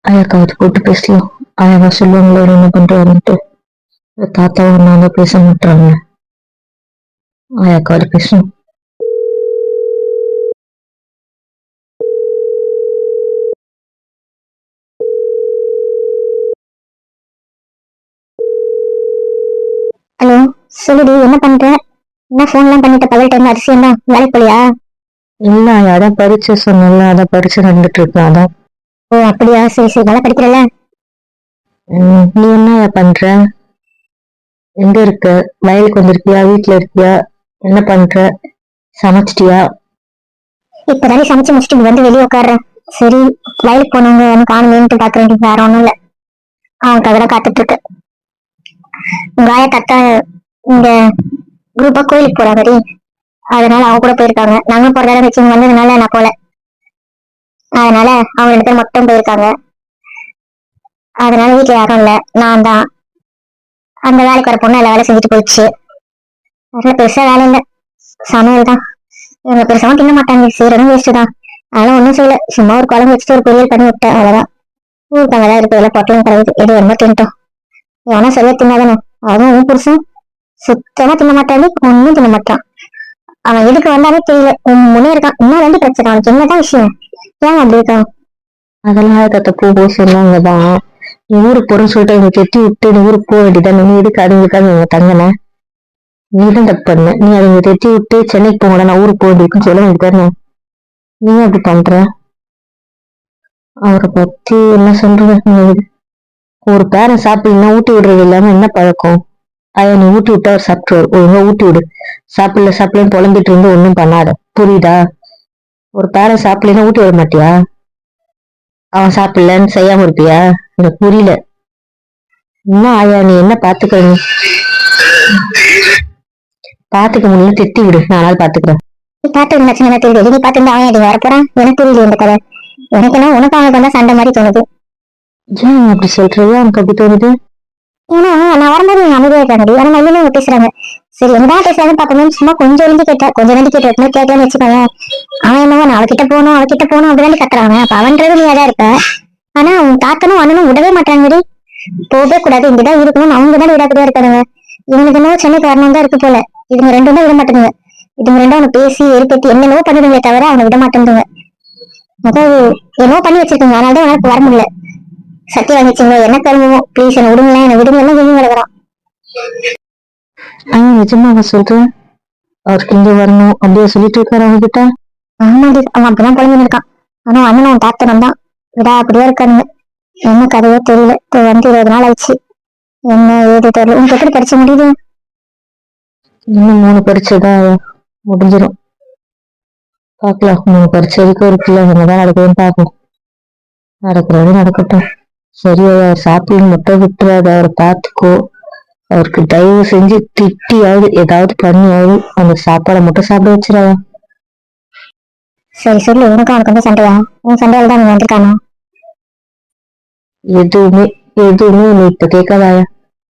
ஆயாக்காவது போட்டு பேசலாம். ஆயாவா சொல்லுவாங்களோ என்ன பண்றாருன்ட்டு. தாத்தாவும் நாங்க பேச மாட்டாங்க. ஆயாக்காவது பேசணும். ஹலோ, சொல்லுடி, என்ன பண்ற? என்ன போன்லாம் பண்ணிட்ட? பகல் டைம்ல அதிசயம் தான். வேலைக்கு போலியா? இல்ல ஆயா, அதான் பரீட்சை சொன்னல, அதான் பரீட்சை நடந்துட்டு இருக்கேன். அதான். ஓ அப்படியா, சரி சரி, நல்லா படிக்கிறல? நீ என்ன ஆயா பண்ற? எங்க இருக்க? வயலுக்கு வந்திருக்கியா? வீட்டுல இருக்கியா? என்ன பண்ற? சமைச்சிட்டியா? இப்பதானே சமைச்சு முடிச்சுட்டு வந்து வெளியே உட்காடுறேன். சரி, வயலுக்கு போனவங்க எனக்கு காணுமேன்ட்டு பாக்க வேண்டியது, வேற ஒண்ணும் இல்ல. அவனுக்காக தான் காத்துட்டு இருக்கு. உங்க ஆயா கத்தா இந்த குரூப்பா கோயிலுக்கு போறாங்கடி, அதனால அவங்க கூட போயிருக்காங்க. நாங்களும் போறதால வச்சு வந்ததுனால நான் போல. அதனால அவங்க 2 பேரும் மட்டும் போயிருக்காங்க. அதனால வீட்டுல யாரும் இல்ல, நான் தான். அந்த வேலைக்கு வர பொண்ணு எல்லா வேலை செஞ்சுட்டு போயிடுச்சு. அதுல பெருசா வேலை இல்ல, சமையல் தான். இவங்க பெருசாவும் தின்ன மாட்டாங்க, செய்யறதும் வேஸ்ட் தான். அதெல்லாம் ஒண்ணும் செய்யல, சும்மா ஒரு குழம்பு வச்சுட்டு ஒரு பொரியல் பண்ணி விட்டேன், அவ்வளவுதான். ஊருக்காங்க தான் இருக்கிறதுல பொட்டலும் கிடையாது, எது வேணுமோ தின்ட்டோம். எவனா சரியா தின்னாதானே. அதுவும் புருஷன் சுத்தமா தின்ன மாட்டான், ஒன்னும் தின்ன மாட்டான். அவன் எதுக்கு வந்தாலே தெரியல, முன்னே இருக்கான். இன்னும் 2 பிரச்சனை, அவனுக்கு என்னதான் விஷயம்? ஏன் அப்படி இருக்கான்? அதெல்லாம் ஆயக்கத்தை போ சொன்னாங்கதான். நீ ஊருக்கு போறேன்னு சொல்லிட்டு அவங்க கெட்டி விட்டு நீ ஊருக்கு போக வேண்டியதானே. நீ எதுக்கு அதுங்களுக்காக இவங்க தங்கின? நீ தான் தப்பு பண்ண. நீ அவங்க கெட்டி விட்டு சென்னைக்கு போங்கடா, நான் ஊருக்கு போக வேண்டியிருக்குன்னு சொல்ல வேண்டியதானே. நீ அப்படி பண்ற? அவரை பத்தி என்ன சொல்ற? ஒரு பேரன் சாப்பிடலாம் ஊட்டி விடுறது இல்லாம என்ன பழக்கம்? ஆயா, நீ ஊட்டி விட்டா அவர் சாப்பிட்டுருவாரு. ஒழுங்கா ஊட்டி விடு. சாப்பிடலன்னு புலம்பிட்டு இருந்து ஒண்ணும் பண்ணாத, புரியுதா? ஒரு பேரன் சாப்பிடலன்னா ஊட்டி விட மாட்டியா? அவன் சாப்பிடலன்னு செய்யாம இருப்பியா? எனக்கு புரியல. என்ன ஆயா, நீ என்ன பாத்துக்க? நீ பாத்துக்க முடியல, திட்டி விடு, நானாவது பாத்துக்கிறேன். நீ பாத்து பிரச்சனை தெரியுது, நீ பாத்து அவன் அடி வர போறான். எனக்கு தெரியல இந்த கதை. எனக்கு என்ன, உனக்கு அவனுக்கு வந்தா சண்டை மாதிரி தோணுது. ஏன் அப்படி சொல்றது? அவனுக்கு அப்படி தோணுது? ஏன்னா நான் வரும்போது அமைதியா இருக்காங்க, ஆனா மல்லியும் அவங்க பேசுறாங்க. சரி, என்னதான் பேசுறாங்கன்னு பாக்கணும்னு சும்மா கொஞ்சம் எழுந்து கேட்டேன். கொஞ்சம் எழுந்து கேட்டு கேட்கலான்னு வச்சுக்கோங்க. அவன் என்னவோ நான் அவகிட்ட போகணும் அப்படிதான் கத்துறாங்க. அப்ப அவன்றது நீ அதான் இருப்ப. ஆனா அவன் தாத்தனும் அண்ணனும் விடவே மாட்டாங்கடி. போகவே கூடாது, இங்கதான் இருக்கணும்னு அவங்க தான் விடாப்படியா இருக்கானுங்க. இவனுக்கு என்னவோ சென்னைக்கு வரணும் தான் இருக்கு போல. இதுங்க 2 தான் விட மாட்டேங்குங்க. இதுங்க 2 அவனை பேசி எரிப்பத்தி என்னென்னவோ பண்ணுதுங்களே தவிர அவனை விட மாட்டேங்குங்க. அதாவது என்னவோ பண்ணி வச்சிருக்கீங்க, அதனால தான் அவனுக்கு வர முடியல. சத்திய வாங்கிச்சிங்களோ, என்ன கருமோ, ப்ளீஸ் என்ன விடுங்களேன், என்ன விடுங்க எல்லாம் வெளியே கிடக்குறான். நிஜமா அவன் சொல்றேன். அவருக்கு இங்க வரணும் அப்படியே சொல்லிட்டு இருக்காரு அவங்க கிட்ட. ஆமாடி, அவன் அப்படிதான் குழந்தைங்க இருக்கான். ஆனா அண்ணனும் தாத்தனும் தான் விடா அப்படியே இருக்கானுங்க. என்ன கதையோ தெரியல. வந்து 20 நாள் ஆயிடுச்சு. என்ன ஏது தெரியல. உனக்கு எப்படி படிச்ச முடியுது? இன்னும் 3 பரீட்சைதான் முடிஞ்சிடும். பாக்கலாம், 3 பரீட்சை வரைக்கும் இருக்குல்ல, என்னதான் நடக்குதுன்னு பாக்கலாம். நடக்கிறது நடக்கட்டும். சரியா, அவர் சாப்பிட்டு மட்டும் விட்டுறாத, அவரை பார்த்துக்கோ. அவருக்கு தயவு செஞ்சு திட்டியாவது ஏதாவது பண்ணியாவது அந்த சாப்பாடை மட்டும் சாப்பிட வச்சிடாத. சரி சொல்லு, உனக்கு அவனுக்கு வந்து சண்டையா? உன் சண்டையால தான் நீ வந்திருக்கானா? எதுவுமே எதுவுமே நீ இப்ப கேட்காதாயா.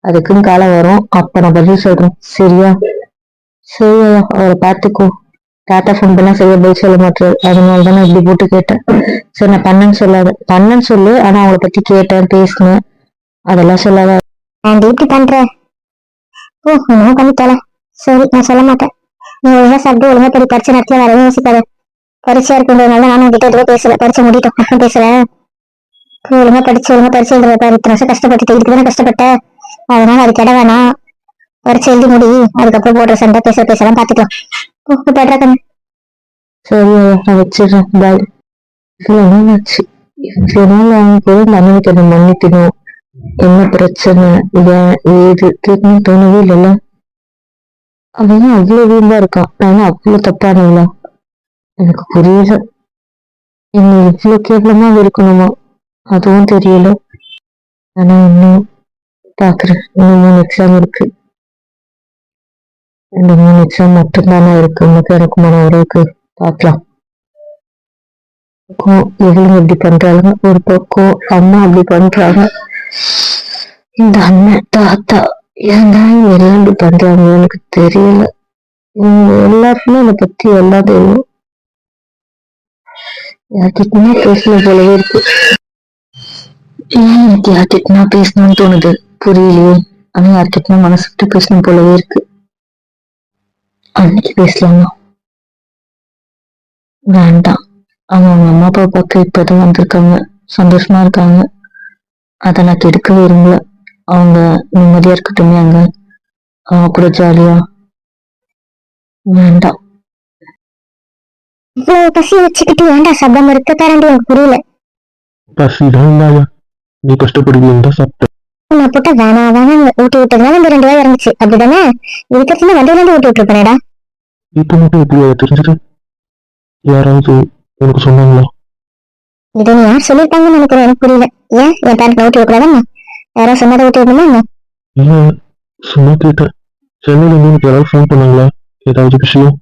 அதுக்குன்னு காலம் வரும், அப்ப நான் பதில் சொல்றேன், சரியா? சரியா, அவரை பார்த்துக்கோ. தாத்தா ஃபோன் பண்ணா சரியா பதில் சொல்ல மாட்டாரு, அதனாலதான் நான் இப்படி போட்டு கேட்டேன். சரி, நான் பண்ணேன்னு சொல்லாத. பண்ணேன்னு சொல்லு, ஆனா அவளை பத்தி கேட்டேன், பேசினேன், அதெல்லாம் சொல்லாத. நான் இப்படி பண்ற? ஓ, என்ன பண்ணித்தால. சரி, நான் சொல்ல மாட்டேன். நீ ஒழுங்கா சாப்பிட்டு ஒழுங்கா படி. பரிச்சை நேரத்துல வேற எதுவும் யோசிக்காத. பரிச்சையா இருக்குன்றதுனால நானும் உங்ககிட்ட எதுவும் பேசல. பரிச்சை முடிட்டோம் அப்புறம் பேசுறேன். ஒழுங்கா பரிச்சை எழுதுற பாரு. இத்தனை வருஷம் கஷ்டப்பட்டு இதுக்கு தானே கஷ்டப்பட்ட. அதனால அது கெட வேணாம். பரிச்சை எழுதி முடி, அதுக்கப்புறம் போடுற சண்டை பேசலாம் பாத்துக்கலாம். படுறா கண்ணு. சரியா, நான் வச்சிடுறேன், பாய். இவ்வளவு நாள் ஆச்சு. இவ்வளவு நாள் அவங்க கூட மன்னிக்கு அதை மன்னிக்கணும். என்ன பிரச்சனை, ஏன் ஏது கேட்கணும்னு தோணவே இல்லைல்ல. அவன் அவ்வளவு வீம்பா இருக்கான், நான் அவ்வளவு தப்பானீங்களா? எனக்கு புரியல. என்ன இவ்வளவு கேவலமா இருக்கணுமா? அதுவும் தெரியல. ஆனா இன்னும் பாக்குறேன், இன்னும் 3 எக்ஸாம் இருக்கு. இந்த 3 எக்ஸாம் மட்டும்தானே இருக்கு உனக்கு எனக்குமான உறவுக்கு. பாக்கலாம். இவளுங்க இப்படி பண்றாங்க, ஒரு பக்கம் அம்மா அப்படி பண்றாங்க, இந்த அண்ணன் தாத்தா ஏன்தான் எல்லாம் இப்படி பண்றாங்க எனக்கு தெரியல. எல்லாருக்குமே என்னை பத்தி எல்லாம் தெரியும். யார்கிட்டயுமே பேசணும் போலவே இருக்கு. ஏன் எனக்கு யார்கிட்டனா பேசணும்னு தோணுது, புரியலையே. ஆனா யார்கிட்டனா மனசு விட்டு பேசணும் போலவே இருக்கு. அன்னைக்கு பேசலாமா? வேண்டாம். அவங்க அம்மா அப்பா பார்க்க இப்பதான் வந்திருக்காங்க, சந்தோஷமா இருக்காங்க. அதை நான் கெடுக்க விரும்பல. அவங்க நிம்மதியா இருக்கட்டுமே அங்க, அவங்க கூட ஜாலியா. வேண்டாம். இவ்வளவு பசி வச்சுக்கிட்டு ஏன்டா சப்தம் இருக்க தரண்டி எனக்கு புரியல. பசிதான் இல்லாயா, நீ கஷ்டப்படுவீன்னு தான் சாப்பிட்டேன். நான் போட்ட வேணா வேணா ஊட்டி விட்டதுனால இந்த 2 வாய் இறங்குச்சு, அப்படிதானே? இதுக்கு வண்டியில இருந்து ஊட்டி விட்டுருப்பேனடா. இப்ப மட்டும் எப்படி அதை தெரிஞ்சுட்டு யாராவது உனக்கு சொன்னாங்களா? இதை நீ யார் சொல்லியிருப்பாங்கன்னு நினைக்கிறேன், எனக்கு புரியல. ஏன் என் பேரண்ட் ஊட்டி விடக்கூடாதா? யாரோ சொன்னதை ஊட்டி விடணுமா என்ன? இல்ல, சும்மா கேட்டேன். சென்னையில இருந்து எனக்கு யாராவது ஃபோன் பண்ணாங்களா, ஏதாவது விஷயம்?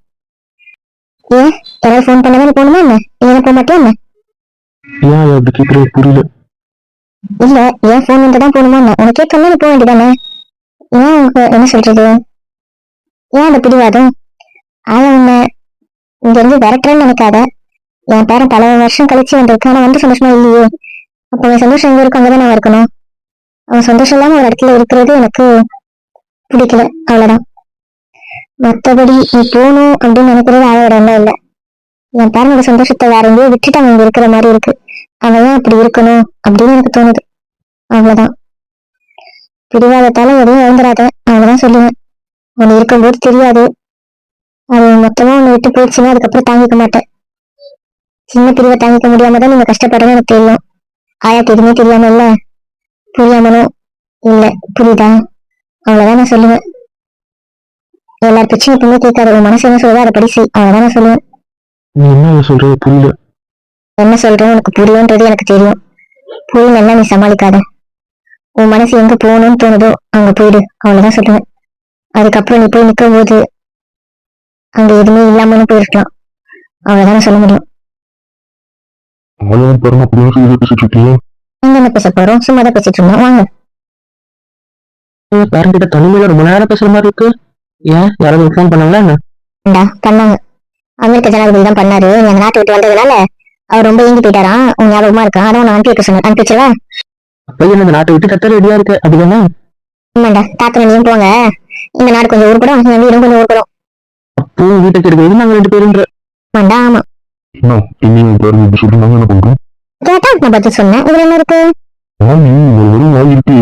ஏன் யாராவது ஃபோன் பண்ணாதான் போகணுமா என்ன? நீ போக மாட்டேன் என்ன? ஏன் அதை அப்படி கேட்கறது புரியல. இல்ல, ஏன் ஃபோன் வந்துதான் போகணுமா என்ன? உனக்கே சொன்னா நீ போக வேண்டியதானே? ஏன் என்ன சொல்றது, ஏன் அந்த பிடிவாதம்? ஆனா உன்னை இங்க இருந்து விரட்டுறேன்னு நினைக்காத. என் பேரன் பல வருஷம் கழிச்சு வந்திருக்கு, ஆனா வந்து சந்தோஷமா இல்லையே. அப்ப அவன் சந்தோஷம் எங்க இருக்கும், அங்கதான் நான் இருக்கணும். அவன் சந்தோஷம் இல்லாம ஒரு இடத்துல இருக்கிறது எனக்கு பிடிக்கல, அவ்வளவுதான். மத்தபடி நீ போகணும் அப்படின்னு நினைக்கிறது ஆயோட எண்ணம் இல்லை. என் பேரனோட சந்தோஷத்தை வேற எங்கேயோ விட்டுட்டு அவன் இங்க இருக்கிற மாதிரி இருக்கு. அவன் ஏன் அப்படி இருக்கணும் அப்படின்னு எனக்கு தோணுது, அவ்வளவுதான். பிடிவாதத்தால எதையும் இழந்துடாத, அவ்வளவுதான் சொல்லுவேன். உன்னை இருக்கும்போது தெரியாது, அது மொத்தமா உன்னை விட்டு போயிடுச்சுன்னா அதுக்கப்புறம் தாங்கிக்க மாட்டேன். சின்ன பிரிவை தாங்கிக்க முடியாம தான் நீங்க கஷ்டப்படுறதுன்னு எனக்கு தெரியும். ஆயாக்கு எதுவுமே தெரியாம இல்ல, புரியாமலும் இல்ல, புரியுதா? அவ்வளவுதான் நான் சொல்லுவேன். எல்லார் பிரச்சனையும் எப்பவுமே கேட்காது, உன் மனசு என்ன சொல்றதோ அதை படி செய், அவ்வளவுதான் நான் சொல்லுவேன். நீ என்ன சொல்றது புரியல. என்ன சொல்றேன் உனக்கு புரியும்ன்றது எனக்கு தெரியும். புரியலன்னா நீ சமாளிக்காத. உன் மனசு எங்க போகணும்னு தோணுதோ அங்க போயிடு, அவ்வளவுதான் சொல்லுவேன். அதுக்கப்புறம் நீ போய் நிக்கும் போது அங்க எதுவுமே இல்லாமலும் போயிருக்கலாம், அவ்வளவுதான் நான் சொல்ல முடியும். ஆயாவும் பாருங்க அப்படியே சீரியஸா பேசிட்டு இருக்கீங்க. அங்க என்ன பேச போறோம், சும்மா தான் பேசிட்டு இருந்தோம், வாங்க. பேரண்ட் கிட்ட தனிமையில ரொம்ப நேரம் பேசுற மாதிரி இருக்கு. ஏன் யாராவது ஃபோன் பண்ணாங்களா என்ன? பண்ணாங்க. அமெரிக்க ஜனாதிபதி தான் பண்ணாரு. நீ அந்த நாட்டை விட்டு வந்ததுனால அவர் ரொம்ப ஏங்கி போயிட்டாராம். உன் ஞாபகமா இருக்கா? அதான் உன்னை அனுப்பி வைக்க சொன்னேன், அனுப்பி வச்சிருவா. பையன் இந்த நாட்டை விட்டு கட்ட ரெடியா இருக்கு, அதுதானே? ஆமாண்டா, தாத்தா நீயும் போங்க. இந்த நாடு கொஞ்சம் உருப்படும், என் வீடும் கொஞ்சம் உருப்படும். அப்போ வீட்டுக்கு எடுக்கிறது நாங்க 2 பேரும். ஆமாண்டா, ஆமா. என்ன இன்னும் பாருங்க இப்படி சொல்லி நாங்க என்ன பண்றோம்? கேட்டா நான் பதில் சொன்னேன், இதுல என்ன இருக்கு? நீ ஒரு வாய் இருக்கு,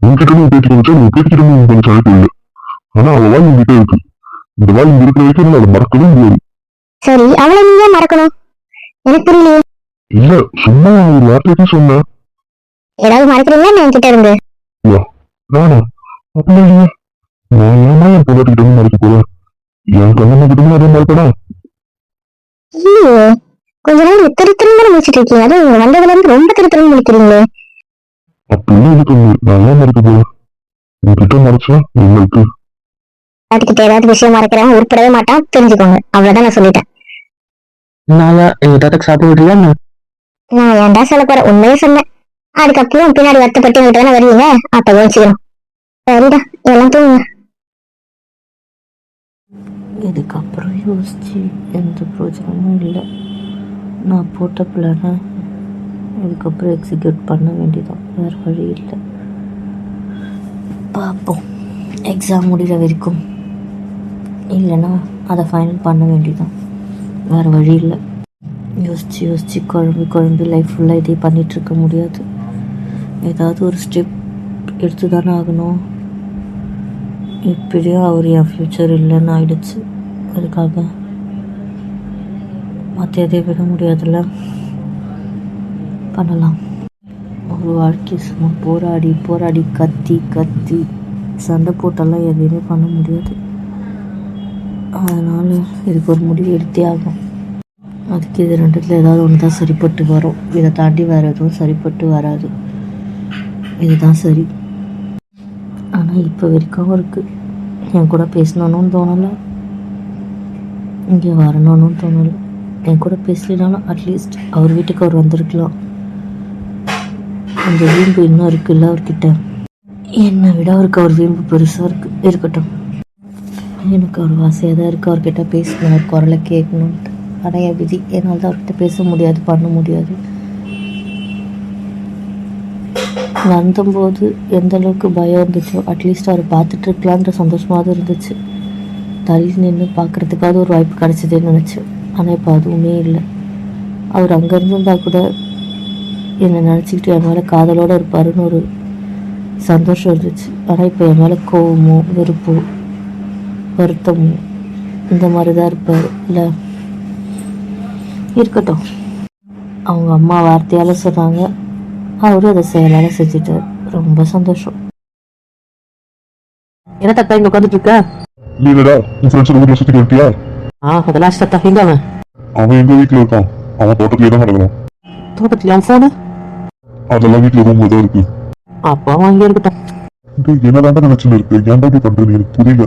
உன்கிட்ட பேசிட்டு வச்சா நீ பேசிட்டு கொஞ்சம் சாய்ப்பு இல்லை. ஆனா அவ வாய் உங்ககிட்ட இருக்கு. இந்த வாய் இங்க இருக்கிற வரைக்கும் அதை மறக்கவே முடியாது. சரி, அவளை நீங்க மறக்கணும், எனக்கு புரியலையே. இல்ல, சும்மா ஒரு வார்த்தைக்கு சொன்னேன். ஏதாவது மறக்கிறீங்களா நான் என்கிட்ட இருந்து? நானா? அப்படி இல்லையா, நான் ஏமா என் பொண்ணாட்டிக்கிட்ட இருந்து மறைக்க போறேன்? என் கண்ணம்மா கிட்ட அதே மறைப்படா? இல்லையே, கொஞ்ச நாள் திருத்தரம் முடிச்சிட்டு இருக்கீங்க. அதுவும் இங்க வந்ததுல இருந்து ரொம்ப திருத்தரம் முடிக்கிறீங்களே. அப்படின்னு இருக்கு, நான் ஏன் மறைக்க போறேன்? உன்கிட்ட மறைச்சா உங்களுக்கு அதுக்கிட்ட ஏதாவது விஷயம் மறக்கிறவன் உருப்படவே மாட்டான், தெரிஞ்சுக்கோங்க, அவ்வளவுதான் நான் சொல்லிட்டேன். நாயா எங்க தாத்தாக்கு சாப்பிட விடுறியா என்ன? நான் ஏன்டா சொல்ல போறேன், உண்மையே சொன்னேன். அதுக்கப்புறம் பின்னாடி வருத்தப்பட்டு எங்கிட்ட தானே வருவீங்க, அப்ப கவனிச்சுக்கிறோம். சரிடா, எல்லாம் தூங்குங்க. இதுக்கப்புறம் யோசிச்சு எந்த பிரோஜனமும் இல்லை. நான் போட்ட பிளானை இதுக்கப்புறம் எக்ஸிக்யூட் பண்ண வேண்டியதான், வேறு வழி இல்லை. பார்ப்போம், எக்ஸாம் முடிகிற வரைக்கும். இல்லைன்னா அதை ஃபைனல் பண்ண வேண்டியதான், வேறு வழி இல்லை. யோசிச்சு குழம்பு லைஃப் ஃபுல்லாக இதே பண்ணிகிட்ருக்க முடியாது. ஏதாவது ஒரு ஸ்டெப் எடுத்து தானே ஆகணும். இப்படியோ அவர் என் ஃப்யூச்சர் இல்லைன்னு ஆயிடுச்சு, அதுக்காக மற்ற எதையும் விட முடியாதுல்ல. பண்ணலாம். ஒரு வாழ்க்கை சும்மா போராடி கத்தி சண்டை போட்டெல்லாம் எதையுமே பண்ண முடியாது. அதனால் இதுக்கு ஒரு முடிவு எடுத்தே ஆகும். அதுக்கு இது 2த்துல ஏதாவது ஒன்று தான் சரிப்பட்டு வரும், இதை தாண்டி வேறு எதுவும் சரிப்பட்டு வராது. இதுதான் சரி. ஆனால் இப்போ வரைக்கும் அவருக்கு என் கூட பேசணுன்னு தோணலை, இங்கே வரணும்னு தோணலை. என் கூட பேசலினாலும் அட்லீஸ்ட் அவர் வீட்டுக்கு அவர் வந்திருக்கலாம். அந்த வீம்பு இன்னும் இருக்குல்ல அவர்கிட்ட, என்னை விட அவருக்கு அவர் வீம்பு பெருசாக இருக்கட்டும். எனக்கு அவர் ஆசையாக தான் இருக்குது அவர்கிட்ட பேசணும், அவர் குரலை கேட்கணுன்ட்டு. ஆனால் என் விதி, என்னால் தான் அவர்கிட்ட பேச முடியாது, பண்ண முடியாது. வந்தபோது எந்த அளவுக்கு பயம் இருந்துச்சோ அட்லீஸ்ட் அவர் பார்த்துட்டு இருக்கலான்ற சந்தோஷமாக இருந்துச்சு. தள்ளி நின்று பார்க்குறதுக்காவது ஒரு வாய்ப்பு கிடச்சிதுன்னு நினச்சேன். ஆனால் இப்போ அதுவுமே இல்லை. அவர் அங்கே இருந்திருந்தா கூட என்னை நினச்சிக்கிட்டு என் மேலே காதலோடு இருப்பாருன்னு ஒரு சந்தோஷம் இருந்துச்சு. ஆனால் இப்போ என் மேலே கோவமோ வெறுப்போ வருத்தமோ இந்த மாதிரி தான் இருப்பார். இல்லை இருக்கட்டும், அவங்க அம்மா வார்த்தையால் சொன்னாங்க, அவரும் அதை செயலால் செஞ்சுட்டார். ரொம்ப சந்தோஷம். என்ன தாத்தா இங்கே உட்காந்துட்டு இருக்க? இல்லடா, உன் ஃப்ரெண்ட்ஸ் ஊர்ல சுத்தி வந்துட்டியா? அதெல்லாம் தாத்தா. எங்க அவன்? அவன் எங்க வீட்டுல இருக்கான். அவன் தோட்டத்திலே தான் நடக்கிறான். தோட்டத்துல அவன் ஃபோனு? அதெல்லாம் வீட்டுல ரூம்ல தான் இருக்கு. அப்போ அவன் அங்கே இருக்கட்டும். என்னதான் நினைச்சுன்னு இருக்கு. ஏன்டா இப்படி பண்றது எனக்கு புரியல.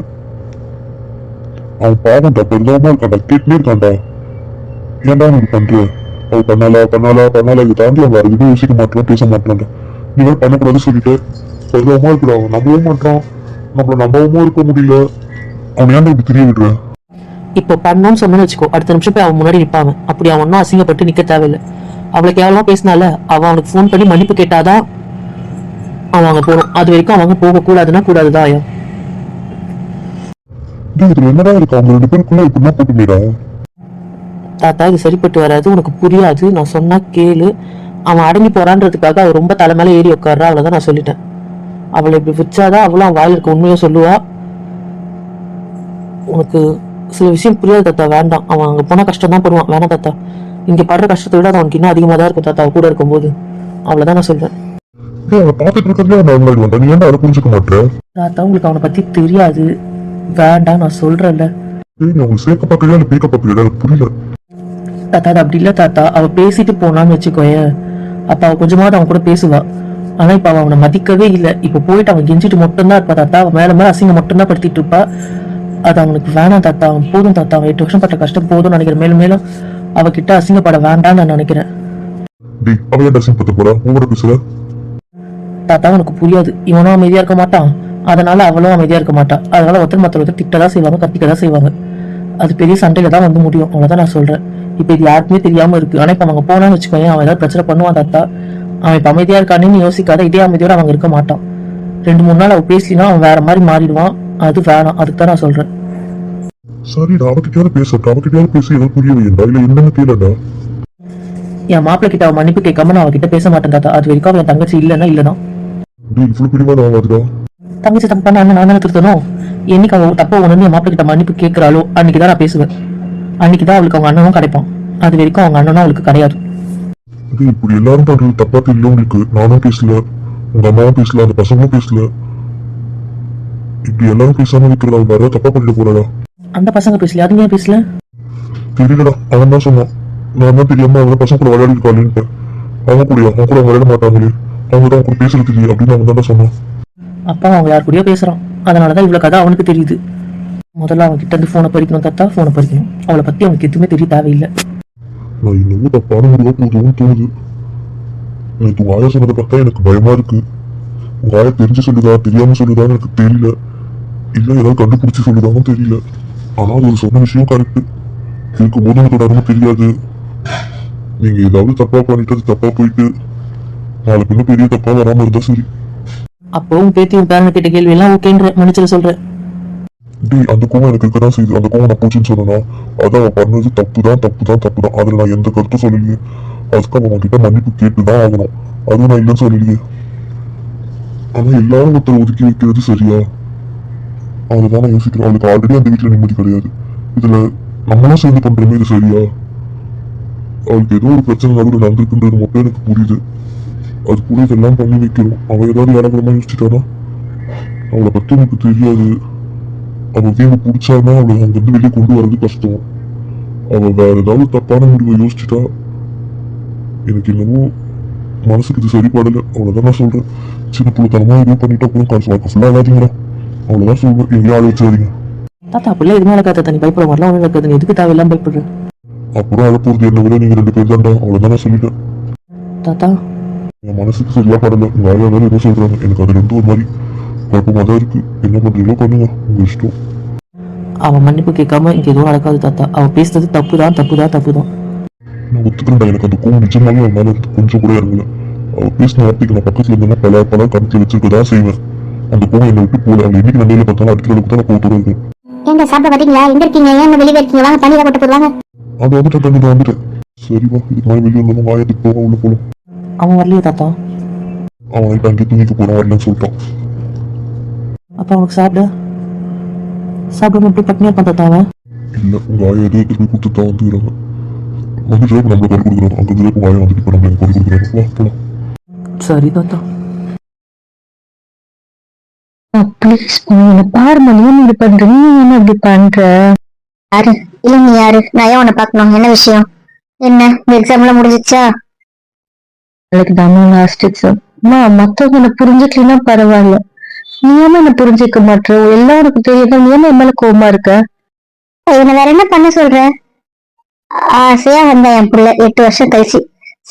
அவன் பாவம்டா, பெருதாம இருக்கான்டா, கேட்டுனே இருக்கான்டா. ஏன்டா நீ பண்ற? அவள் பண்ணாலா இதை தாண்டி அவன் வேற எதுவும் யோசிக்க மாட்டான், பேச மாட்டான்டா. நீ வேற பண்ணக்கூடாதுன்னு சொல்லிட்டு பெருதாமா இருக்கிறான். அவன் நம்பவும் மாட்டான், நம்மள நம்பவும் இருக்க முடியல. அவன் ஏன்டா இப்படி தெரிய விடுற? இப்போ பண்ணோன்னு சொன்னு வச்சுக்கோ, அடுத்த நிமிஷம் போய் அவன் முன்னாடி நிற்பாங்க. அப்படி அவன் ஒன்றும் அசிங்கப்பட்டு நிற்க தேவையில்லை. அவளை கேவலமா பேசினால அவன் அவனுக்கு ஃபோன் பண்ணி மன்னிப்பு கேட்டாதான் அவன் அங்கே போகணும். அது வரைக்கும் அவங்க போகக்கூடாதுன்னா கூடாதுதான். ஐயா இதுல என்னடா இருக்கு? அவங்க 2 பேருக்குள்ள இப்படிலாம் போட்டுமேடா. தாத்தா இது சரிப்பட்டு வராது, உனக்கு புரியாது. நான் சொன்னா கேளு. அவன் அடங்கி போறான்றதுக்காக அவள் ரொம்ப தலை மேலே ஏறி உட்கார்றா. அவ்வளவுதான் நான் சொல்லிட்டேன். அவளை இப்படி வச்சாதான் அவளும் அவன் வாயில் இருக்க உண்மையை சொல்லுவா. உனக்கு சில விஷயம் புரியாது தாத்தா. வேண்டாம், அவன் அங்கே போனால் கஷ்டம் தான் படுவான். வேணாம் தாத்தா, இங்கே படுற கஷ்டத்தை விட அது அவனுக்கு இன்னும் அதிகமாக தான் இருக்கும் தாத்தா அவ கூட இருக்கும்போது. அவ்வளோதான் நான் சொல்றேன். அவன் பார்த்துட்டு இருக்கிறதுல நார்மல் வந்தா நீ ஏன்டா அதை புரிஞ்சுக்க மாட்டேன்? தாத்தா உங்களுக்கு அவனை பத்தி தெரியாது. வேண்டாம் நான் சொல்றேன்ல. நீ அவங்க சேர்க்க பார்க்கறியா இல்லை பேக்க பார்க்கறியா? எனக்கு புரியல. தாத்தா அது அப்படி இல்லை தாத்தா. அவ பேசிட்டு போனான்னு வச்சுக்கோயேன், அப்ப அவ கொஞ்சமாவது அவன் கூட பேசுவா. ஆனா இப்ப அவனை மதிக்கவே இல்லை. இப்ப போயிட்டு அவன் கெஞ்சிட்டு மட்டும்தான் இருப்பா தாத்தா. அவன் மேல மேல அசிங்கம் மட்டும்தான் படுத்திட்டு இருப்பா. அது அவனுக்கு வேணாம் தாத்தா. அவன் போதும் தாத்தா. அவன் 8 வருஷம் பட்ட கஷ்டம் போதும் நினைக்கிறேன். மேலும் மேலும் அவகிட்ட அசிங்கப்பட வேண்டாம்னு நான் நினைக்கிறேன். தாத்தா உனக்கு புரியாது. இவனும் அமைதியா இருக்க மாட்டான், அதனால அவளும் அமைதியா இருக்க மாட்டான். அதனால ஒருத்தர் மற்றொருத்தர் திட்டதான் செய்வாங்க, கத்திக்கதான் செய்வாங்க. அது பெரிய சண்டையில தான் வந்து முடியும். அவ்வளவுதான் நான் சொல்றேன். இப்ப இது யாருக்குமே தெரியாம இருக்கு. ஆனா இப்ப அவங்க போனான்னு வச்சுக்கோங்க, அவன் ஏதாவது பிரச்சனை பண்ணுவான் தாத்தா. அவன் இப்ப அமைதியா இருக்கானு யோசிக்காத. இதே அமைதியோட அவங்க இருக்க மாட்டான். 2-3 நாள் அவ பேசலினா அவன் வேற மாதிரி மாறிடுவான். அது வேணாம். அதுக்கு தான் நான் சொல்றேன். சரிடா, அவகிட்ட பேசட்டா. அவகிட்ட பேசி ஏதோ புரிய வையண்டா. இல்ல என்னன்னு கேளடா. என் மாப்பிள்ள கிட்ட அவன் மன்னிப்பு கேட்காம நான் அவகிட்ட பேச மாட்டேன் தாத்தா. அது வரைக்கும் அவன் தங்கச்சி இல்லைன்னா இல்லதான். இவ்வளவு பிடிவாத ஆகாதுடா. தங்கச்சி தப்பு பண்ண நான் தானே திருத்தணும். என்னைக்கு அவன் தப்ப உணர்ந்து என் மாப்பிள்ள கிட்ட மன்னிப்பு கேட்கிறாளோ அன்னைக்குதான் நான் பேசுவேன். அன்னைக்குதான் அவளுக்கு அவங்க அண்ணனும் கிடைப்பான். அது வரைக்கும் அவங்க அண்ணனும் அவளுக்கு கிடையாது. இப்படி எல்லாரும் பண்றது தப்பா தெரியல உங்களுக்கு. நானும் பேசல, உங்க அம்மாவும் பேசல, அந்த பசங்களும் பேசல. இப்படி எல்லாரும் பேசாம இருக்கிறதா வேற தப்பா பண்ணிட்டு போறடா. அந்த பசங்க பேசல, அதுங்க ஏன் பேசல தெரியலடா. அவன் தான் சொன்னான். நான் தான் தெரியாம அவங்க பசங்க கூட விளையாடி இருக்காளுன்ட்டு. அவன் கூட விளையாட மாட்டாங்களே, அவங்க தான் கூட பேசுறது இல்லையே அப்படின்னு அவன் தான் சொன்னான். அப்பா அவங்க யார் கூடயோ பேசுறான். அதனாலதான் இவ்வளவு கதை அவனுக்கு தெரியுது. முதல்ல அவன் கிட்ட இருந்து போனை பறிக்கணும் தாத்தா. போனை பறிக்கணும். அவளை பத்தி அவனுக்கு எதுவுமே தெரிய தேவையில்லை. நான் இன்னமும் தப்பான முடிவா போதும்னு தோணுது. எனக்கு உங்க ஆயா சொன்னதை பார்த்தா எனக்கு பயமா இருக்கு. உங்க ஆயா தெரிஞ்சு சொல்லுதா தெரியாம சொல்லுதான்னு எனக்கு தெரியல. இல்ல ஏதாவது கண்டுபிடிச்சு சொல்லுதான்னு தெரியல. ஆனா அது ஒரு சொன்ன விஷயம் கரெக்ட். இருக்கும் போது எனக்கு உடனே தெரியாது. நீங்க ஏதாவது தப்பா பண்ணிட்டு அது தப்பா போயிட்டு நாளைக்கு இன்னும் பெரிய தப்பா வராம இருந்தா சரி. அப்போ உன் பேத்தி உன் பேரன் கேட்ட கேள்வி எல்லாம் ஓகேன்ற மன்னிச்சிட சொல்றேன். அந்த கோவம் எனக்கு இருக்கதான் செய்யுது. அந்த கோவம் நான் போச்சுன்னு சொன்னா அதான் அவன் பண்ணது தப்புதான். அதுல நான் எந்த கருத்தும் சொல்லலையே. அதுக்கு அவன் கிட்ட மன்னிப்பு கேட்டுதான் ஆகணும். அதுவும் நான் இல்லைன்னு சொல்லலையே. ஆனா எல்லாரும் ஒருத்தர் ஒதுக்கி வைக்கிறது சரியா? அதுதான் நான் யோசிக்கிறேன். அவளுக்கு ஆல்ரெடி அந்த வீட்டுல நிம்மதி கிடையாது. இதுல நம்மளும் சேர்ந்து பண்றோமே, இது சரியா? அவளுக்கு ஏதோ ஒரு பிரச்சனை நடுவில் நடந்திருக்குன்றது மட்டும் எனக்கு புரியுது. அது கூட இதெல்லாம் பண்ணி வைக்கணும். அவன் ஏதாவது இடங்களமா யோசிச்சுட்டானா? அவளை பத்தி எனக்கு தெரியாது. அவள் வீடு பிடிச்சானா அவளை அங்கிருந்து வெளியே கொண்டு வர்றது கஷ்டம். அவள் வேற ஏதாவது தப்பான முடிவை யோசிச்சுட்டா எனக்கு என்னமோ மனசுக்கு இது சரிப்படலை. அவ்வளவுதான் நான் சொல்றேன். சின்ன பிள்ளைத்தனமா எதுவும் பண்ணிட்டு அப்புறம் காசு வாக்க ஃபுல்லா இல்லாதீங்களா? அவ்வளவுதான் சொல்றேன். எங்கேயும் ஆள் வச்சாதீங்க தாத்தா. அப்படிலாம் எதுவுமே நடக்காத. தனி பயப்பட மாதிரிலாம் ஒன்றும் நடக்காது. எதுக்கு தேவையில்லாம பயப்படுறேன்? அப்புறம் அழ போறது என்ன விட நீங்க 2 பேர் தான்டா. அவ்வளவுதான் நான் சொல்லிட்டேன். தாத்தா என் மனசுக்கு சரியா படல. உங்க ஆயா வேற ஏதோ சொல்றாங்க. எனக்கு அதுல இருந்து ஒரு மாதிரி குழப்பமா தான் இருக்கு. என்ன பண்றீங்களோ பண்ணுங்க, உங்க இஷ்டம். அவன் மன்னிப்பு கேட்காம இங்க எதுவும் நடக்காது தாத்தா. அவன் பேசுறது தப்புதான். நான் ஒத்துக்கிறேன்டா. எனக்கு அந்த கோவம் நிச்சயமாவே அவன் மேல கொஞ்சம் கூட இறங்கல. அவ பேசின வார்த்தைக்கு நான் பக்கத்துல இருந்தா பல பல கணக்குல வச்சிருக்கதான் செய்வேன். அந்த கோவம் என்னை விட்டு போல. அவங்க என்னைக்கு நன்மையில பார்த்தாலும் அடிக்கிற அளவுக்கு தான் நான் கோவத்தோட இருக்கேன். எங்க சாப்பிட பாத்தீங்களா? எங்க இருக்கீங்க? ஏன் வெளியே இருக்கீங்க? வாங்க தண்ணியில போட்டு போடுவாங்க. அது வந்துட்டேன். சரிவா, இதுக்கு மேலே வெளியே வந்தாலும் வாயத்துக்கு போக உள்ள போகலாம். அவன் வரலையே தாத்தா. அவன் நைட்டு அங்கேயே தூங்கிக்க போறான், வரலன்னு சொல்லிட்டான். அப்போ அவனுக்கு சாப்பிட மட்டும் பட்னியா இருப்பான் தாத்தா அவன். இல்ல, உங்க ஆயா எதோ திருப்பி கொடுத்து தான் வந்துக்கிறாங்க. வந்துட்டு நம்மள கறி கொடுக்குறாங்க. அங்க இருந்து உங்க ஆயா வந்துட்டு இப்ப நம்மள கறி கொடுக்குறாங்க. வா போலாம். சரி தாத்தா. ப்ளீஸ் என்ன பாருமா, நீ என்ன இப்படி பண்ற? நீ என்ன இப்படி பண்ற? யாரு? இல்ல நீ யாரு? நான் ஏன் உன்னை பாக்கணும்? என்ன விஷயம்? என்ன எக்ஸாம் எல்லாம் முடிஞ்சிச்சா? எனக்கு தானே லாஸ்ட் எக்ஸாம். மத்தவங்க என்ன புரிஞ்சுக்கலன்னா பரவாயில்ல, நீ ஏமா என்ன புரிஞ்சுக்க மாட்டேற? எல்லாருக்கும் தெரியாத நீ ஏமா என் மேல கோவமா இருக்க? என்ன வேற என்ன பண்ண சொல்ற? ஆசையா வந்த என் புள்ள 8 வருஷம் கழிச்சு.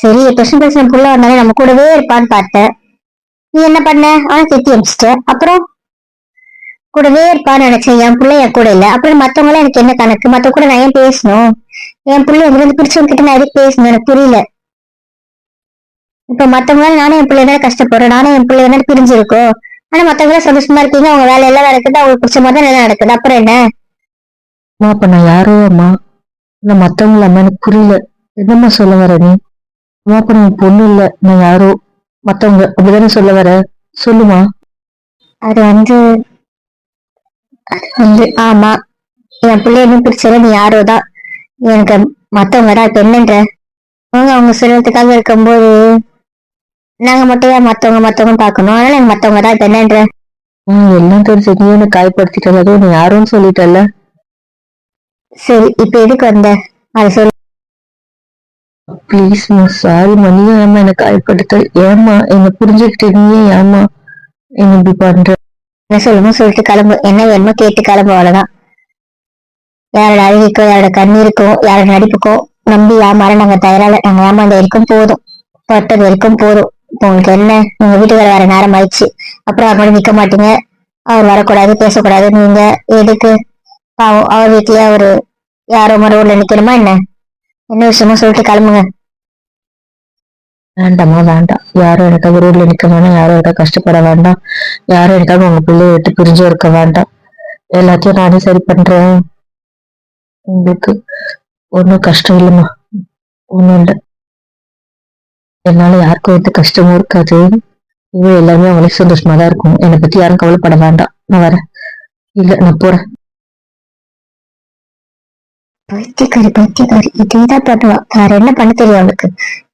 சரி 8 வருஷம் கழிச்சு என் புள்ள வந்தாலே நம்ம கூடவே இருப்பான்னு பார்த்தேன். நீ என்ன பண்ண? அவனை திட்டி அமிச்சிட்ட. அப்புறம் கூடவே இருப்பான்னு நினைச்சேன். என் பிள்ளை என் கூட இல்ல. அப்புறம் மத்தவங்க எல்லாம் எனக்கு என்ன கணக்கு? மத்தவங்க கூட நான் ஏன் பேசணும்? என் பிள்ளை எங்க இருந்து பிடிச்சவங்க கிட்ட நான் எதுக்கு பேசணும்? எனக்கு புரியல. இப்ப மத்தவங்களால நானும் என் பிள்ளை கஷ்டப்படுறேன், நானும் என் பிள்ளை என்ன பிரிஞ்சிருக்கோம். ஆனா மத்தவங்க சந்தோஷமா இருக்கீங்க, அவங்க வேலை எல்லாம் நடக்குது, அவங்களுக்கு பிடிச்ச மாதிரி தான் எல்லாம் நடக்குது. அப்புறம் என்ன? அப்ப நான் யாரோ அம்மா? இல்ல மத்தவங்கள அம்மா? எனக்கு புரியல, என்னம்மா சொல்ல வர நீ? அப்ப நான் பொண்ணு இல்ல, நான் யாரோ மத்தவங்க அப்படிதானே சொல்ல வர? சொல்லுமா. அது வந்து ஆமா, என் பிள்ளை என்ன பிடிச்சது நீ யாரோதான். எனக்கு மத்தவங்க தான். இப்ப என்னன்ற? அவங்க சொல்றதுக்காக இருக்கும்போது நாங்க மட்டும் தான் மத்தவங்க பாக்கணும். அதனால எனக்கு மத்தவங்க தான். இப்ப என்னன்ற? எல்லாம் தெரிஞ்சு நீ என்ன காயப்படுத்திட்டல, அதுவும் நீ யாருன்னு சொல்லிட்டல. சரி இப்ப எதுக்கு வந்த அதை சொல்லு. ப்ளீஸ் சாரிம்மா, நீ ஏமா என்ன காயப்படுத்த? ஏமா என்ன புரிஞ்சுக்கிட்டு நீயே ஏமா என்ன இப்படி பண்ற? என்ன சொல்லணும் சொல்லிட்டு கிளம்பு. என்ன வேணுமோ கேட்டு கிளம்பு, அவ்வளவுதான். யாரோட அழுகிக்கோ, யாரோட கண்ணீருக்கோ, யாரோட நடிப்புக்கோ நம்பி ஏமாற நாங்க தயாரால. நாங்க ஏமாந்த வரைக்கும் போதும், தொட்டது வரைக்கும் போதும். இப்போ உங்களுக்கு என்ன? உங்க வீட்டுக்கு வர நேரம் ஆயிடுச்சு. அப்புறம் அவர் நிக்க மாட்டீங்க, அவர் வரக்கூடாது, பேசக்கூடாது. நீங்க எதுக்கு? பாவம், அவர் வீட்லயே அவரு யாரோ மறுபடியும் நிக்கணுமா என்ன? என்ன விஷயமோ சொல்லிட்டு கிளம்புங்க. வேண்டாமா வேண்டாம், யாரும் எனக்காக ரோட்ல நிக்க வேண்டாம், யாரும் எனக்காக கஷ்டப்பட வேண்டாம், யாரும் எனக்காக உங்க பிள்ளைய விட்டு பிரிஞ்சு இருக்க வேண்டாம். எல்லாத்தையும் நானே சரி பண்றேன். உங்களுக்கு ஒன்றும் கஷ்டம் இல்லைம்மா, ஒன்றும் இல்லை. என்னால யாருக்கும் எந்த கஷ்டமும் இருக்காது. இவன் எல்லாருமே அவங்களுக்கு சந்தோஷமா தான் இருக்கும். என்னை பத்தி யாரும் கவலைப்பட வேண்டாம். நான் வரேன். இல்ல, நான் போறேன். பைத்தியக்காரி இதேதான் பண்ணுவா. வேற என்ன பண்ண தெரியும் அவளுக்கு?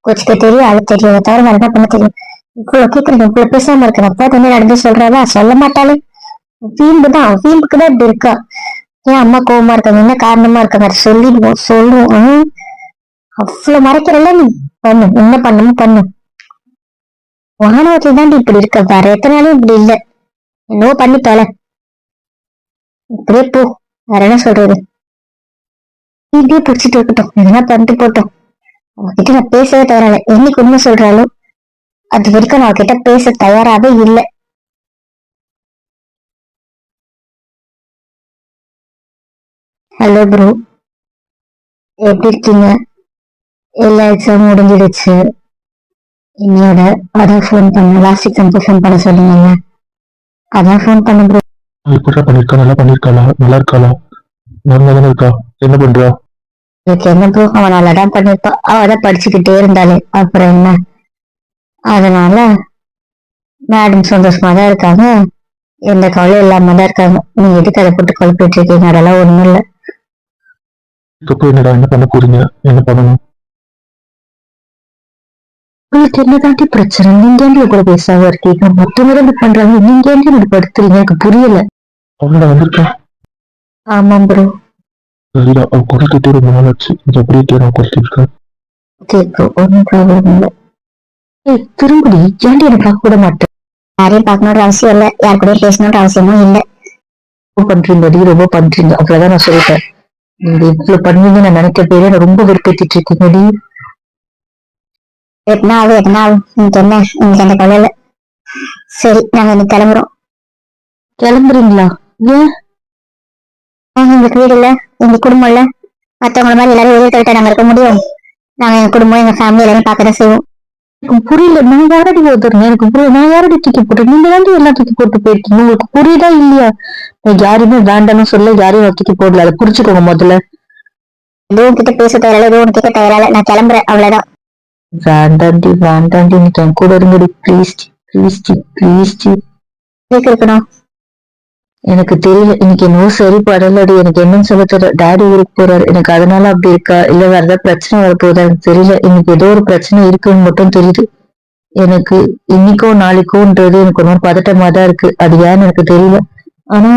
கொச்சிக்க தெரியும், அழு தெரியும், அதை தவிர வேற என்ன பண்ண தெரியும்? இவ்வளவு கேட்கறீங்க, இவ்வளவு பேசாம இருக்கேன். அப்பா என்ன நடந்து சொல்றாவா? சொல்ல மாட்டாளே. வீம்புதான், வீம்புக்குதான் இப்படி இருக்கா. ஏன் அம்மா கோவமா இருக்காங்க? என்ன காரணமா இருக்காங்க? சொல்லிடுவோம், சொல்லுவோம். அவ்வளவு மறைக்கிறல்ல நீ. பண்ணு, என்ன பண்ணணும் பண்ணு. வானவத்துல தாண்டி இப்படி இருக்க, வேற எத்தனை நாளும் இப்படி இல்ல. என்னவோ பண்ணி தொலை, இப்படியே போ. வேற என்ன சொல்றது? இப்படியே பிடிச்சிட்டு இருக்கட்டும், எதனா பண்ணிட்டு போட்டோம். அவகிட்ட நான் பேசவே தயாரால. என்னைக்கு உண்மை சொல்றாலும் அது வரைக்கும் நான் அவகிட்ட பேச தயாராகவே இல்லை. ஹலோ ப்ரோ, எப்படி இருக்கீங்க? எல்லா எக்ஸாம் முடிஞ்சிடுச்சு. என்னோட அதான் ஃபோன் பண்ண, லாஸ்ட் எக்ஸாம்க்கு ஃபோன் பண்ண சொன்னீங்க, அதான் ஃபோன் பண்ண ப்ரோ. எப்படா பண்ணிருக்கா? நல்லா பண்ணிருக்காளா? நல்லா இருக்காளா? நல்லா தானே இருக்கா? என்ன பண்றா? இதுக்கு என்ன ப்ரோ, அவன் நல்லாதான் பண்ணிருப்பா. அவதான் படிச்சுக்கிட்டே இருந்தாலே, அப்புறம் என்ன? அதனால மேடம் சந்தோஷமா தான் இருக்காங்க, எந்த கவலையும் இல்லாம தான் இருக்காங்க. நீங்க எதுக்கு அதை போட்டு குழப்பிட்டு இருக்கீங்க? அதெல்லாம் ஒண்ணும் இல்லை. இதுக்கப்புறம் என்னடா, என்ன பண்ண போறீங்க? என்ன பண்ணணும்? உங்களுக்கு என்னதாண்டி பிரச்சனை? நீங்க ஏன் கூட பேசாம இருக்கீங்க? மொத்தம் இப்படி பண்றாங்க, நீங்க ஏன் இப்படி படுத்துறீங்க? எனக்கு புரியல. அவனோட வந்திருக்கா? ஆமாம் ப்ரோ. சரிடா, அவ குரல் கேட்டு ரொம்ப நாள் ஆச்சு. இது அப்படியே கேட்க குறைச்சிருக்கேன். கேட்கும், ஒன்றும் ப்ராப்ளம் இல்லை. திரும்படி ஏன்டி எனக்கு பார்க்க கூட மாட்டேன்? யாரையும் பார்க்கணுன்ற அவசியம் இல்லை, யார் கூட பேசணுன்ற அவசியமும் இல்லை. ரொம்ப பண்றீங்கடி, ரொம்ப பண்றீங்க, அவ்வளவுதான் நான் சொல்லிட்டேன். நீங்க இவ்வளவு பண்ணுவீங்க நான் நினைக்க பேரே நான் ரொம்ப வெறுப்பேத்திட்டு இருக்கீங்கடி. எத்தனாவது இன்னைக்கு என்ன? இன்னைக்கு அந்த கவலை இல்லை. சரி, நாங்க இன்னைக்கு கிளம்புறோம். கிளம்புறீங்களா? ஏன்? எங்களுக்கு வீடு இல்ல, எங்க குடும்பம் இல்ல. மத்தவங்கள மாதிரி எல்லாரும் வெளியே தவிர்த்து நாங்க இருக்க முடியும்? நாங்க எங்க குடும்பம், எங்க ஃபேமிலி எல்லாரும் பார்க்கதான் செய்வோம். எனக்கு புரியல. நான் யாரடி உதறேன்? எனக்கு புரியல. நான் யாரடி தூக்கி போட்டேன்? நீங்க தான் எல்லாம் தூக்கி போட்டு போயிருக்கீங்க. உங்களுக்கு புரியுதா இல்லையா? நான் யாருமே வேண்டாம்னு சொல்ல, யாரையும் நான் தூக்கி போடல. அதை புரிச்சுக்கோங்க முதல்ல. எதுவும் கிட்ட பேச தயாரில்ல, எதுவும் கேட்க தயாரில்ல. நான் கிளம்புறேன், அவ்வளவுதான். வேண்டாண்டி வேண்டாண்டி, இன்னைக்கு என் கூட இருங்கடி ப்ளீஸ் ப்ளீஸ் ப்ளீஸ். இருக்கணும். எனக்கு தெரியல, இன்னைக்கு என்னவோ சரி படலடி. எனக்கு என்னன்னு சொல்ல தெரியல. டாடி ஊருக்கு போறாரு, எனக்கு அதனால அப்படி இருக்கா இல்ல வேற ஏதாவது பிரச்சனை வரப்போகுதா எனக்கு தெரியல. இன்னைக்கு ஏதோ ஒரு பிரச்சனை இருக்குன்னு மட்டும் தெரியுது எனக்கு. இன்னைக்கோ நாளைக்கோன்றது எனக்கு ஒன்றும் பதட்டமா தான் இருக்கு. அது ஏன்னு எனக்கு தெரியல. ஆனா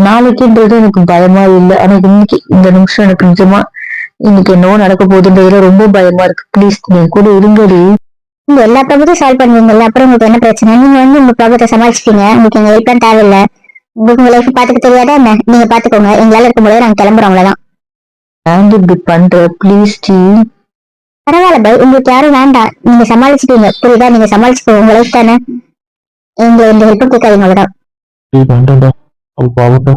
நாளைக்குன்றது எனக்கு பயமா இல்லை. ஆனா இன்னைக்கு இந்த நிமிஷம் எனக்கு நிஜமா இன்னைக்கு என்னவோ நடக்க போகுதுன்றதுல ரொம்ப பயமா இருக்கு. ப்ளீஸ் நீ கூட இருங்கடி. நீங்க எல்லா ப்ராப்ளத்தையும் சால்வ் பண்ணுவீங்கல்ல, அப்புறம் உங்களுக்கு என்ன பிரச்சனை? நீங்க உங்க ப்ராப்ளத்தை சமாளிச்சுப்பீங்க. உங்களுக்கு எங்க ஹெல்ப் தேவையில்லை. உங்களுக்கு உங்க லைஃப் பாத்துக்க தெரியாதா என்ன? நீங்க பாத்துக்கோங்க. எங்களால இருக்கும்போது நாங்க கிளம்புறோம், அவ்வளவுதான். ஏன் இப்படி பண்ற? Please D. பரவாயில்ல பை, உங்களுக்கு யாரும் வேண்டாம். நீங்க சமாளிச்சுப்பீங்க, புரியுதா? நீங்க சமாளிச்சுக்கோங்க, உங்க லைஃப் தானே. எங்களை இந்த ஹெல்ப்பும் கேட்காதீங்க, அவ்வளவுதான். வேண்டாம்டா, அவ பாவம்டா.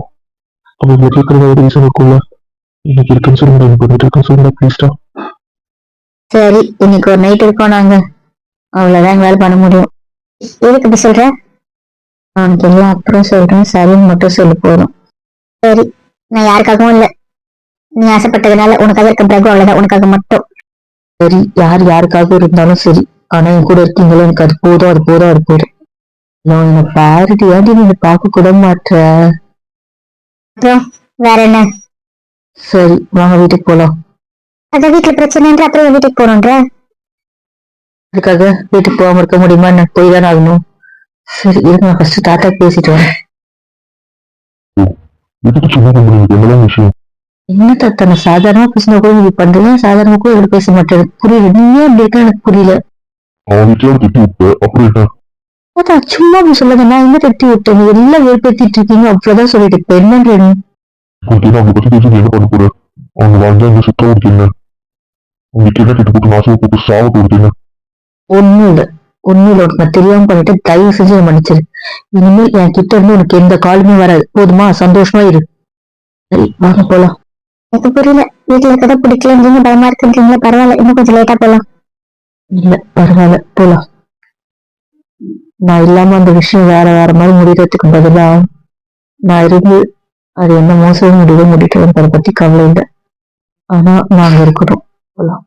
அவ கேட்கறத ஒரு ரீசன் இருக்கும்ல. இன்னைக்கு இருக்குன்னு சொல்லுங்க, எனக்கு பண்ணிட்டு இருக்குன்னு சொல்லுங்க ப்ளீஸ்டா. சரி, இன்னைக்கு ஒரு நைட் இருக்கோம் நாங்க, அவ்வளவுதான் எங்களால பண்ண முடியும். எதுக்கு இப்படி சொல்ற? உனக்கு எல்லாம் அப்புறம் சொல்றேன், சரின்னு மட்டும் சொல்லி போதும். சரி, நான் யாருக்காகவும் இல்ல. நீ ஆசைப்பட்டதுனால உனக்காக இருக்க பிறகு, அவ்வளவுதான், உனக்காக மட்டும். சரி, யார் யாருக்காக இருந்தாலும் சரி, ஆனா என் கூட இருக்கீங்களோ எனக்கு அது போதும், அது போதும், அது போதும். நான் என்ன பாரதி ஏன்டி நீங்க பார்க்க கூட மாட்ற? அப்புறம் வேற என்ன? சரி வாங்க வீட்டுக்கு போலாம். அதான் வீட்டுல பிரச்சனைன்ற, அப்புறம் என் வீட்டுக்கு போகணுன்ற. அதுக்காக வீட்டுக்கு போகாம இருக்க முடியுமா? என்ன போய் தானே ஆகணும். சரி இருங்க, நான் ஃபர்ஸ்ட் தாத்தா பேசிட்டு வரேன். எதுக்கு சும்மா பண்ணுறீங்க? என்னதான் விஷயம்? என்ன தாத்தா, நான் சாதாரணமா பேசினா கூட இப்படி பண்றீங்க, சாதாரணமா கூட இப்படி பேச மாட்டேன். புரியல, நீ ஏன் இப்படி இருக்க எனக்கு புரியல. அவன் வீட்டில் திட்டி விட்ட, அப்புறம் என்ன? தாத்தா சும்மா அப்படி சொல்லாத. நான் எங்க தட்டி விட்டேன்? நீங்க எல்லாம் வெறுப்பேத்திட்டு இருக்கீங்க, அவ்வளவுதான் சொல்லிட்டு இப்ப என்னன்ற நீ? உங்களுக்கு அவங்களை பத்தி பேசி என்ன பண்ண போற? அவங்க வாழ்ந்தா இங்க சுத்த கொடுத்தீங்க. உங்களுக்கு என்ன கிட்ட போட்டு நாசமா போட்டு சாவ கொடுத்தீங்க. ஒண்ணும் இல்ல, ஒண்ணும் இல்ல. உனக்கு நான் தெரியாம பண்ணிட்டு தயவு செஞ்சு என்னை மன்னிச்சிரு. இனிமேல் என் கிட்ட இருந்து உனக்கு எந்த காலுமே வராது. போதுமா? சந்தோஷமா இரு. சரி வாங்க போலாம். எனக்கு புரியல. வீட்டுல இருக்கத பிடிக்கலன்றீங்க, பயமா இருக்குன்றீங்களா? பரவாயில்ல, இன்னும் கொஞ்சம் லேட்டா போலாம். இல்ல பரவாயில்ல போலாம். நான் இல்லாம அந்த விஷயம் வேற வேற மாதிரி முடிகிறதுக்கு பதிலா நான் இருந்து அது என்ன மோசடி முடிவு முடிக்கிறத பத்தி கவலை இல்லை. ஆனா நாங்க இருக்கணும். போலாம்.